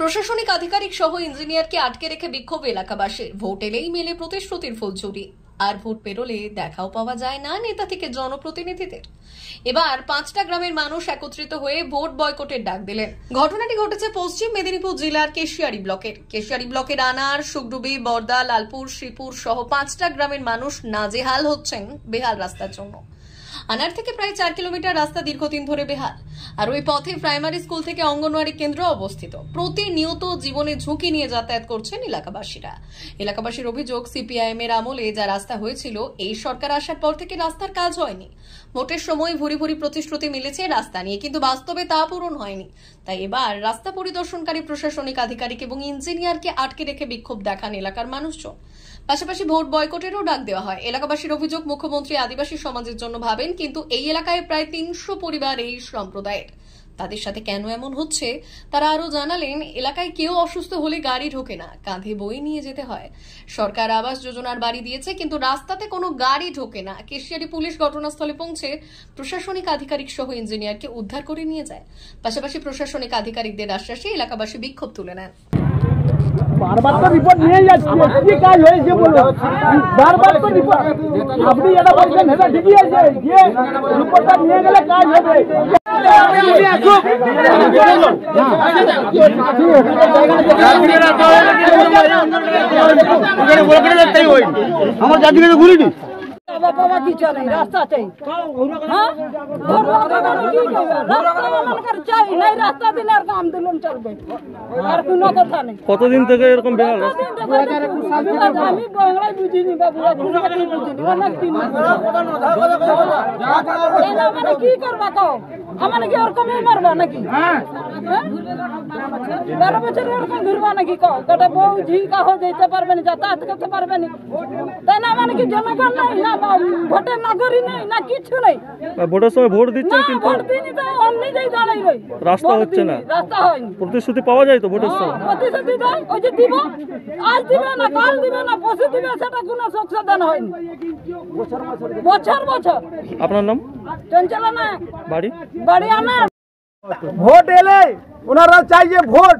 প্রশাসনিক আধিকারিক সহ ইঞ্জিনিয়ারকে আটকে রেখে বিক্ষোভ এলাকাবাসীর। ভোট এলেই মেলে প্রতিশ্রুতির ফুলঝুরি, আর ভোট পেরোলে দেখাও পাওয়া যায় না নেতা থেকে জনপ্রতিনিধিদের। এবার 5টা গ্রামের মানুষ একত্রিত হয়ে ভোট বয়কটের ডাক দিলেন। ঘটনাটি ঘটেছে পশ্চিম মেদিনীপুর জেলার কেশিয়ারি ব্লকের আনার, সুগডুবি, বর্দা, লালপুর, শ্রীপুর সহ 5টা গ্রামের মানুষ নাজেহাল হচ্ছেন বেহাল রাস্তার জন্য। আনার থেকে প্রায় 4 কিলোমিটার রাস্তা দীর্ঘদিন ধরে বেহাল, আর ওই পথে প্রাইমারি স্কুল থেকে অঙ্গনওয়াড়ি কেন্দ্র অবস্থিত। প্রতিনিয়ত জীবনে ঝুঁকি নিয়ে যাতায়াত করছেন এলাকাবাসীর অভিযোগ, সিপিআইএম এর আমলে যা রাস্তা হয়েছিল, এই সরকার আসার পর থেকে রাস্তার কাজ হয়নি। ভোটের সময় ভুরি ভুরি প্রতিশ্রুতি মিলেছে রাস্তা নিয়ে, কিন্তু বাস্তবে তা পূরণ হয়নি। তাই এবার রাস্তা পরিদর্শনকারী প্রশাসনিক আধিকারিক এবং ইঞ্জিনিয়ারকে আটকে রেখে বিক্ষোভ দেখান এলাকার মানুষজন। পাশাপাশি ভোট বয়কটেরও ডাক দেওয়া হয়। এলাকাবাসীর অভিযোগ, মুখ্যমন্ত্রী আদিবাসী সমাজের জন্য ভাবেন, কিন্তু এই এলাকায় প্রায় 300 পরিবার এই সম্প্রদায়ের। তাদের সাথে কেন এমন হচ্ছে তারা আরো জানালেন, এলাকায় কেউ অসুস্থ হলে গাড়ি ঢোকে না, কাঁধে বই নিয়ে যেতে হয়। সরকার আবাস যোজনার বাড়ি দিয়েছে, কিন্তু রাস্তাতে কোনো গাড়ি ঢোকে না। কেশিয়ারি পুলিশ ঘটনাস্থলে পৌঁছে প্রশাসনিক আধিকারিক সহ ইঞ্জিনিয়ারকে উদ্ধার করে নিয়ে যায়। পাশাপাশি প্রশাসনিক আধিকারিকদের আশ্বাসে এলাকাবাসী বিক্ষোভ তুলে নেন। বারবার তো রিপোর্ট নিয়ে যাচ্ছে, কি কাজ হয়েছে বলো, বারবার তো রিপোর্ট আপনি এটা বলছেন, এটা ঠিকই আছে, যে রিপোর্টটা নিয়ে গেলে কাজ হবে। আমার জাতিকে ঘুরিনি বাবা কি চলে রাস্তা চাই, রাস্তা দিলে আর আন্দোলন চলবে, আর কোনো কথা নেই। কতদিন থেকে এরকম বেহাল? আমি বাংলায় বুঝিনি বাবুরা, বুঝিনি মানে কি করবা কও, আমার কি ওরকমই মারবা নাকি? 12 বছর ওরকম ঘুরবা নাকি? কও গোটা বউ ঝি কাহ যেতে পারবে না, যাতায়াত করতে পারবে না, তাই না? মানে কি জনগণ নাই না, ভোটের নাগরি নেই না, কিছু নেই। ভোটের সময় ভোট দিচ্ছেন, কিন্তু ভোট দিনই তো অমনি যাই দাঁড়াই রই, রাস্তা হচ্ছে না, রাস্তা হয়নি। প্রতিশ্রুতি পাওয়া যায় তো ভোটের সময়? প্রতিশ্রুতি দেয়, ওই যে দিব, আজ দিবে না, কাল দিবে না, পরশু দিবে, সেটা কোনো সংশোধন হয়নি বছর। আপনার নাম? চঞ্চলা না, বাড়ি আনার। ভোট এলে ওনারা চাই যে ভোট,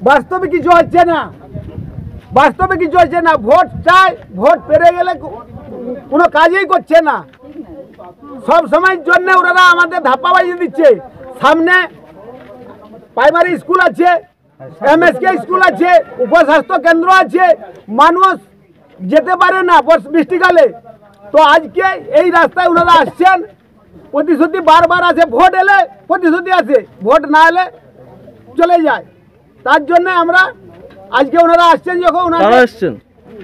বাস্তবে কিছু হচ্ছে না, ভোট চাই, ভোট পেরে গেলে কোনো কাজই করছে না। সব সময়ের জন্য ওনারা আমাদের ধাপ্পাবাজি দিচ্ছে। সামনে প্রাইমারি স্কুল আছে, এমএসকে স্কুল আছে, উপস্বাস্থ্য কেন্দ্র আছে, মানুষ যেতে পারে না বৃষ্টিকালে। তো আজকে এই রাস্তায় ওনারা আসছেন, প্রতিশ্রুতি বারবার আছে, ভোট এলে প্রতিশ্রুতি আছে, ভোট না এলে চলে যায়। তার জন্য আমরা আজকে ওনারা আসছেন, যখন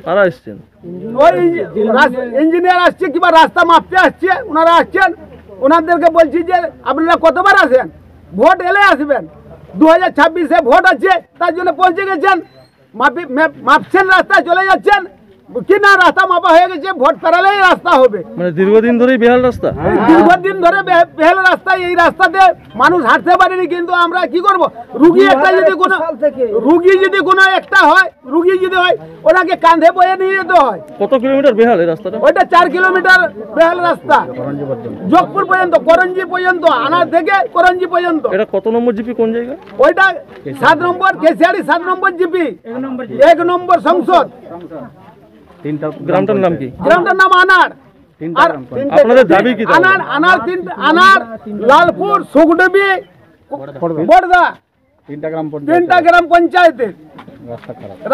তারা আসছেন ওই ইঞ্জিনিয়ার আসছে কিংবা রাস্তা মাপতে আসছে, ওনারা আসছেন। ওনাদেরকে বলছি যে আপনারা কতবার আসেন, ভোট এলে আসবেন। 2026-এ ভোট আছে, তার জন্য পৌঁছে গেছেন, মাপছেন, রাস্তায় চলে যাচ্ছেন কি না, রাস্তা মাপা হয়ে গেছে, ভোট পেরালেই রাস্তা হবে। মানে দীর্ঘদিন ধরেই বেহাল রাস্তা, দীর্ঘদিন ধরে বেহাল রাস্তা। এই রাস্তাতে মানুষ হাঁটতে পারেনি, কিন্তু আমরা কি করব? রুগী যদি কোনো একটা হয়, ওনাকে কাঁধে বয়ে নিয়ে যেতে হয়। কত কিলোমিটার বেহাল এই রাস্তাটা? ওইটা 4 কিলোমিটার বেহাল রাস্তা, যোগপুর পর্যন্ত, করঞ্জি পর্যন্ত, আনার থেকে করঞ্জি পর্যন্ত। এটা কত নম্বর জিপি, কোন জায়গা? ওইটা 7 নম্বর, কেশিয়ারি 7 নম্বর জিপি, 1 নম্বর সংসদ। গ্রামটার নাম কি? গ্রামটার নাম আনার। আপনাদের দাবি কি? আনার, লালপুর, সুগডুবি, বর্দা, 3টা গ্রাম পঞ্চায়েতের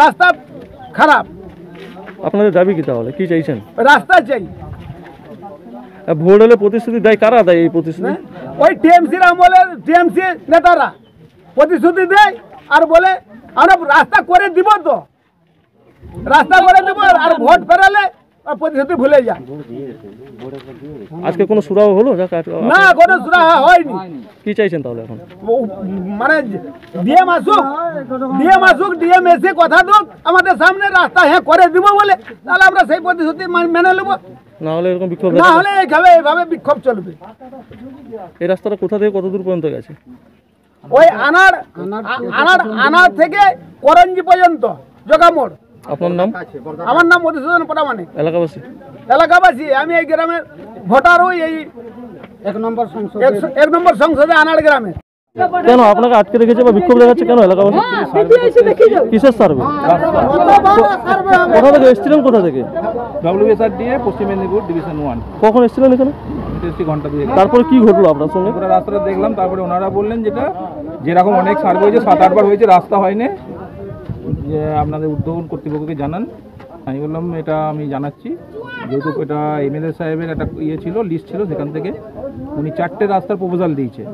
রাস্তা খারাপ। আপনাদের দাবি কি তাহলে, কি চাইছেন? রাস্তা চাই। ভোট হলে প্রতিশ্রুতি দেয়, কারা দেয় এই প্রতিশ্রুতি? ওই টিএমসির আমলের টিএমসি নেতারা প্রতিশ্রুতি দেয় আর বলে আমরা রাস্তা করে দিব, তো রাস্তা করে দেবো, আর ভোট ফেরালে প্রতিশ্রুতি ভুলে যায়। আজকে কোনো সুরাহা হলো? না, কোনো সুরাহা হয়নি। কি চাইছেন তাহলে এখন? মানে ডিএম আসুক, ডিএম এসে কথা দোক আমাদের সামনে, রাস্তা হ্যাঁ করে দিব বলে, তাহলে আমরা সেই প্রতিশ্রুতি মেনে নেবো। না হলে এরকম বিক্ষোভ, না হলে এইভাবে বিক্ষোভ চলবে। এই রাস্তাটা কোথা থেকে কত দূর পর্যন্ত গেছে? ওই আনার থেকে করঞ্জি পর্যন্ত, জগামোড়। আপনার নাম? আমার নাম মধুসূদন পরামানিক। এলাকাবাসী? আমি এই গ্রামের ভোটার, ওই এই 1 নম্বর সংসদে আনার গ্রামে। কেন আপনাকে আটকে রেখেছে বা বিক্ষোভ দেখাচ্ছে কেন এলাকাবাসী? কিসের সার্ভে? কোথা থেকে এসেছিলেন? কোথা থেকে? WSRDA পশ্চিম মেদিনীপুর ডিভিশন 1। কখন এসেছিলেন এখানে? ঘন্টা 2। তারপরে কি ঘটলো আপনার সঙ্গে? পুরো রাস্তাটা দেখলাম, তারপরে ওনারা বললেন যেরকম অনেক সার্ভে হয়েছে, 7-8 বার হয়েছে, রাস্তা হয়নি, যে আপনাদের উদ্বোধন কর্তৃপক্ষকে জানান। আমি বললাম এটা আমি জানাচ্ছি, যেহেতু এটা MLA সাহেবের একটা ছিল, লিস্ট ছিল, সেখান থেকে উনি 4টে রাস্তার প্রপোজাল দিয়েছে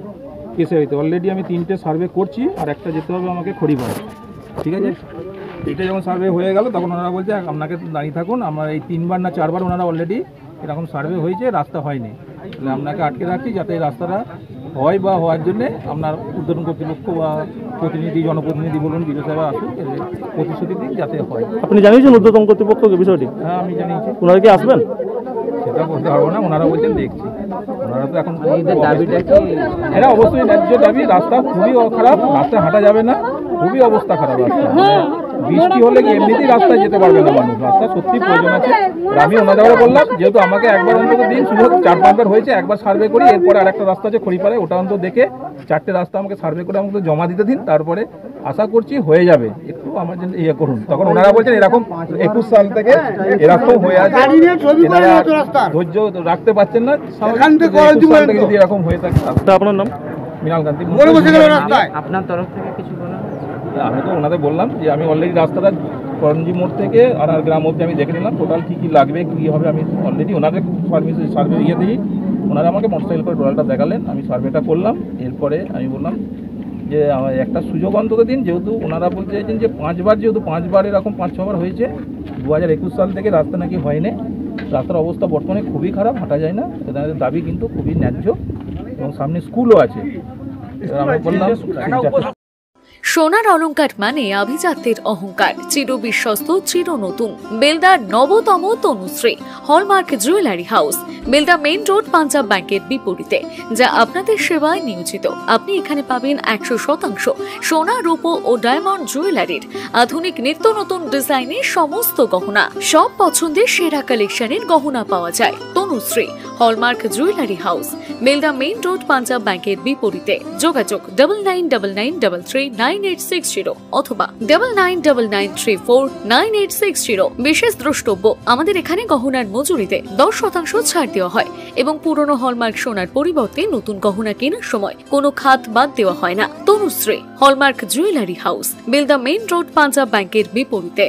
কেসে হইতে। অলরেডি আমি 3টে সার্ভে করছি, আর একটা যেতে হবে আমাকে খড়িপাড়া। ঠিক আছে, এটা যখন সার্ভে হয়ে গেল তখন ওনারা বলছে আপনাকে দাঁড়িয়ে থাকুন, আমার এই 3বার না 4বার ওনারা অলরেডি এরকম সার্ভে হয়েছে, রাস্তা হয়নি, তাহলে আপনাকে আটকে রাখছি যাতে এই রাস্তাটা হয় বা হওয়ার জন্যে আপনার উদ্বোধন কর্তৃপক্ষ বা প্রতিনিধি, জনপ্রতিনিধি বলুন, বিডিও সাহেব আসুন, প্রতিশ্রুতি দিন যাতে হয়। আপনি জানিয়েছেন উদ্বোধন কর্তৃপক্ষকে বিষয়টি? হ্যাঁ, আমি জানিয়েছি। ওনারা কি আসবেন? সেটা বলতে পারবো না, ওনারা বলছেন দেখছি। ওনারা তো এখন এটা অবশ্যই ন্যায্য দাবি। রাস্তা খুবই খারাপ, রাস্তায় হাঁটা যাবে না, খুবই অবস্থা খারাপ রাস্তা। বৃষ্টি হলে কি এমনিতেই রাস্তায় যেতে পারবে না মানুষ, রাস্তা সত্যি প্রয়োজন আছে। আমি ওনাদের বললাম যেহেতু আমাকে একবার অন্তত দিন, শুধু 4-5 বার হয়েছে, একবার সার্ভে করি, এরপরে আরেকটা রাস্তা আছে খড়িপাড়ায়, ওটা অন্তত দেখে 4টে রাস্তা আমাকে সার্ভে করে আমাকে জমা দিতে দিন, তারপরে আশা করছি হয়ে যাবে। একটু আমার জন্য ইয়ে করুন। তখন ওনারা বলছেন এরকম 21 সাল থেকে এরকম হয়ে আছে, ধৈর্য রাখতে পারছেন না, যদি এরকম হয়ে থাকে। আপনার নাম? মৃণাল কান্তি। আপনার তরফ থেকে কিছু বলা? আমি তো ওনাদের বললাম যে আমি অলরেডি রাস্তাটা করঞ্জি মোড় থেকে আর গ্রাম অবধি আমি দেখে নিলাম, টোটাল কী কী লাগবে, কী হবে। আমি অলরেডি ওনাদের সার্ভে দিই, ওনারা আমাকে মোটরসাইকেল করে টোটালটা দেখালেন, আমি সার্ভেটা করলাম। এরপরে আমি বললাম যে আমার একটা সুযোগ অন্তত দিন, যেহেতু ওনারা বলতে চাইছেন যে 5বার, যেহেতু 5বার এরকম 5-6বার হয়েছে, 2021 সাল থেকে রাস্তা নাকি হয়নি। রাস্তার অবস্থা বর্তমানে খুবই খারাপ, হাঁটা যায় না। এদের দাবি কিন্তু খুবই ন্যায্য, এবং সামনে স্কুলও আছে। আমি বললাম সোনার অলংকার মানে আভিজাত্যের অহংকার, চির বিশ্বস্ত, চির নতুন। বেলদার নবতম Tanushree hallmark jewellery house, Belda main road, Punjab ব্যাংকের বিপরীতে, যা আপনাদের সেবায় নিয়োজিত। আপনি এখানে পাবেন 100% সোনা, রূপো ও ডায়মন্ড জুয়েলারির আধুনিক নিত্য নতুন ডিজাইনের সমস্ত গহনা। সব পছন্দের সেরা কালেকশনের গহনা পাওয়া যায়। Tanushree hallmark jewellery house, Belda main road, Punjab ব্যাংকের বিপরীতে। যোগাযোগ 9999399860 অথবা 9999349860। বিশেষ দ্রষ্টব্য, আমাদের এখানে গহনার মজুরিতে 10% ছাড় দেওয়া হয়, এবং পুরনো হলমার্ক সোনার পরিবর্তে নতুন গহনা কেনার সময় কোনো খাত বাদ দেওয়া হয় না। Tanushree hallmark jewellery house, Belda main road, Punjab ব্যাংকের বিপরীতে।